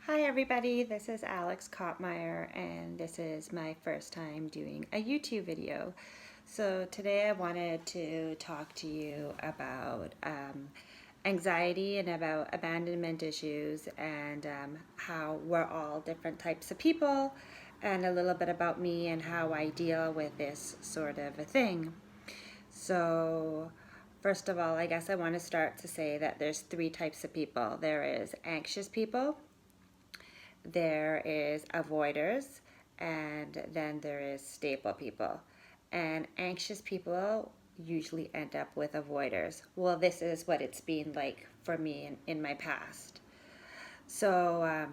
Hi everybody, this is Alex Kottmeyer and this is my first time doing a YouTube video. So today I wanted to talk to you about anxiety and about abandonment issues and how we're all different types of people, and a little bit about me and how I deal with this sort of a thing. So first of all, I guess I want to start to say that there's three types of people. There is anxious people, there is avoiders, and then there is stable people. And anxious people usually end up with avoiders. Well, this is what it's been like for me in my past. So,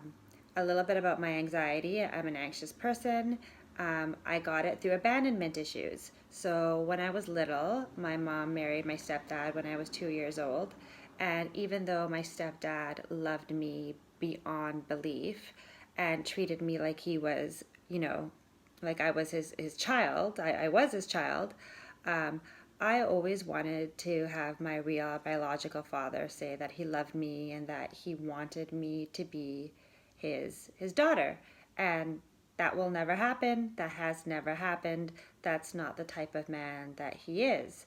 a little bit about my anxiety. I'm an anxious person. I got it through abandonment issues. So, when I was little, my mom married my stepdad when I was 2 years old. And even though my stepdad loved me beyond belief and treated me like he was, like I was his child, I was his child, um, I always wanted to have my real biological father say that he loved me and that he wanted me to be his daughter. And that will never happen. That has never happened. That's not the type of man that he is.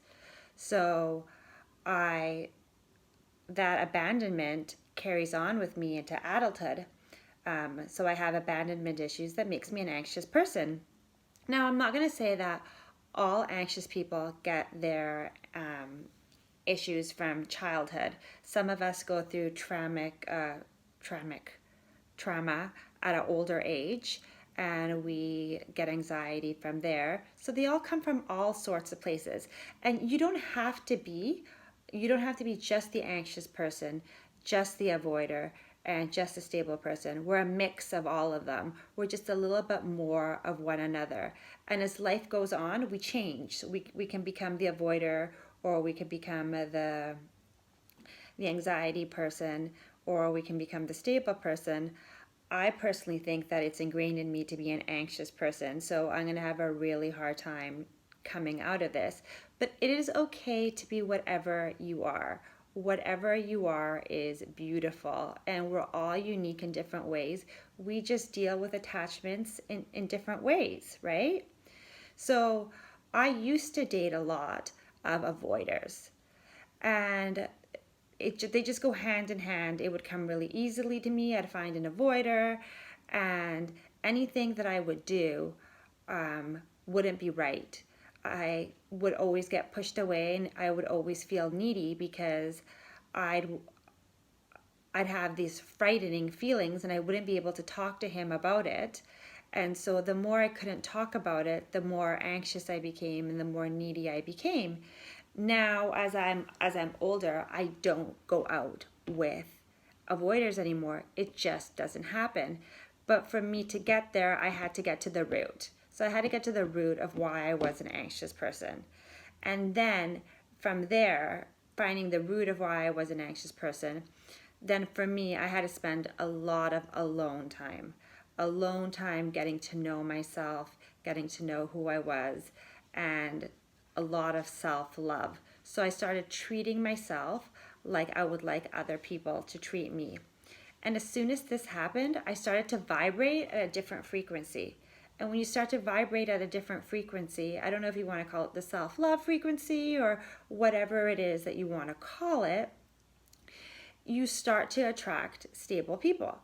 So I that abandonment carries on with me into adulthood. So I have abandonment issues that makes me an anxious person. Now, I'm not going to say that all anxious people get their issues from childhood. Some of us go through traumatic trauma at an older age, and we get anxiety from there. So they all come from all sorts of places. And you don't have to be just the anxious person, just the avoider, and just a stable person. We're a mix of all of them. We're just a little bit more of one another. And as life goes on, we change. We can become the avoider, or we can become the anxiety person, or we can become the stable person. I personally think that it's ingrained in me to be an anxious person, so I'm going to have a really hard time coming out of this. But it is okay to be whatever you are. Whatever you are is beautiful, and we're all unique in different ways. We just deal with attachments in different ways, right? So I used to date a lot of avoiders, and they just go hand in hand. It would come really easily to me. I'd find an avoider, and anything that I would do wouldn't be right. I would always get pushed away, and I would always feel needy because I'd I'd have these frightening feelings, and I wouldn't be able to talk to him about it. And so the more I couldn't talk about it, the more anxious I became and the more needy I became. Now as I'm older, I don't go out with avoiders anymore. It just doesn't happen. But for me to get there, I had to get to the root. So I had to get to the root of why I was an anxious person. And then from there, finding the root of why I was an anxious person, then for me, I had to spend a lot of alone time getting to know myself, getting to know who I was, and a lot of self love. So I started treating myself like I would like other people to treat me. And as soon as this happened, I started to vibrate at a different frequency. And when you start to vibrate at a different frequency, I don't know if you want to call it the self love frequency or whatever it is that you want to call it, you start to attract stable people.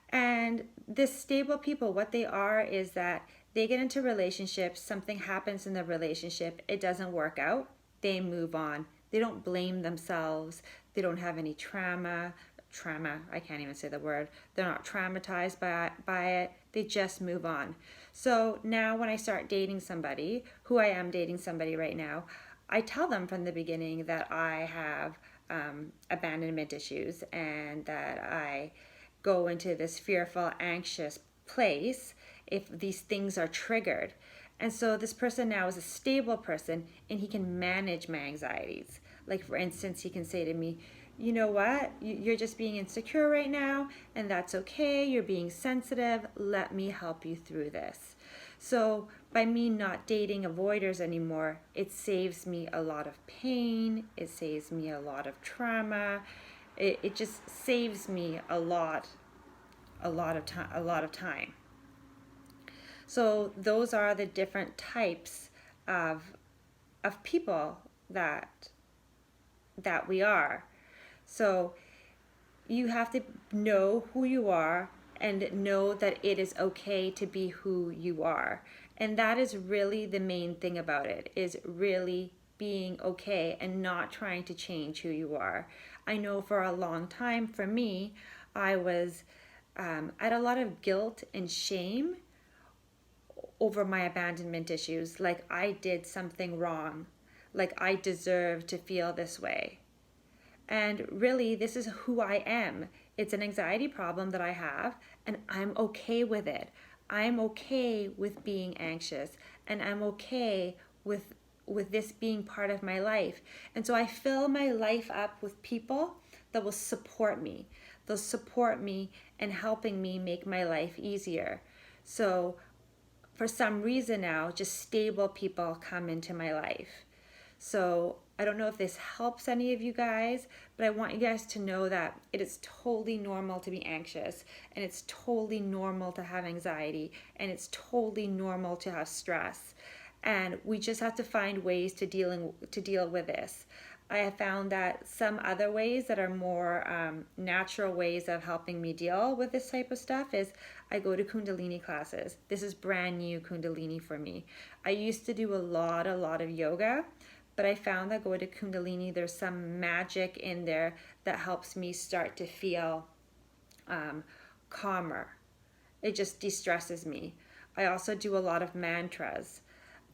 And this stable people, what they are is that they get into relationships, something happens in the relationship, it doesn't work out, they move on. They don't blame themselves, they don't have any trauma, I can't even say the word. They're not traumatized by it. They just move on. So now when I start dating somebody, who I am dating somebody right now, I tell them from the beginning that I have abandonment issues and that I go into this fearful, anxious place if these things are triggered. And so this person now is a stable person and he can manage my anxieties. Like, for instance, he can say to me, you know what, you're just being insecure right now, and that's okay. You're being sensitive. Let me help you through this. So by me not dating avoiders anymore, it saves me a lot of pain. It saves me a lot of trauma. It just saves me a lot a lot of time. So those are the different types of people that we are. So you have to know who you are and know that it is okay to be who you are. And that is really the main thing about it, is really being okay and not trying to change who you are. I know for a long time, for me, I was I had a lot of guilt and shame over my abandonment issues. Like I did something wrong, like I deserve to feel this way. And really, this is who I am. It's an anxiety problem that I have, and I'm okay with it. I'm okay with being anxious, and I'm okay with this being part of my life. And so I fill my life up with people that will support me. They'll support me in helping me make my life easier. So for some reason now, just stable people come into my life. So I don't know if this helps any of you guys, but I want you guys to know that it is totally normal to be anxious, and it's totally normal to have anxiety, and it's totally normal to have stress. And we just have to find ways to deal with this. I have found that some other ways that are more natural ways of helping me deal with this type of stuff is I go to Kundalini classes. This is brand new Kundalini for me. I used to do a lot of yoga, but I found that going to Kundalini, there's some magic in there that helps me start to feel calmer. It just de-stresses me. I also do a lot of mantras.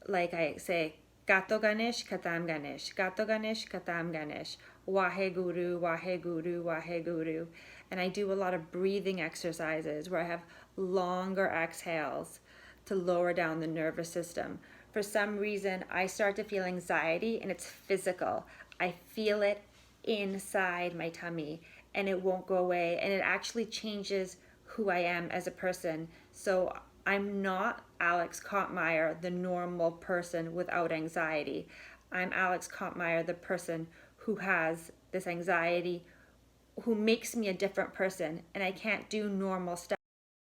Like I say, Gato Ganesh, Katam Ganesh, Gato Ganesh, Katam Ganesh, Wahe Guru, Wahe Guru, Wahe Guru. And I do a lot of breathing exercises where I have longer exhales to lower down the nervous system. For some reason, I start to feel anxiety, and it's physical. I feel it inside my tummy, and it won't go away, and it actually changes who I am as a person. So I'm not Alex Kottmeyer, the normal person without anxiety. I'm Alex Kottmeyer, the person who has this anxiety, who makes me a different person, and I can't do normal stuff.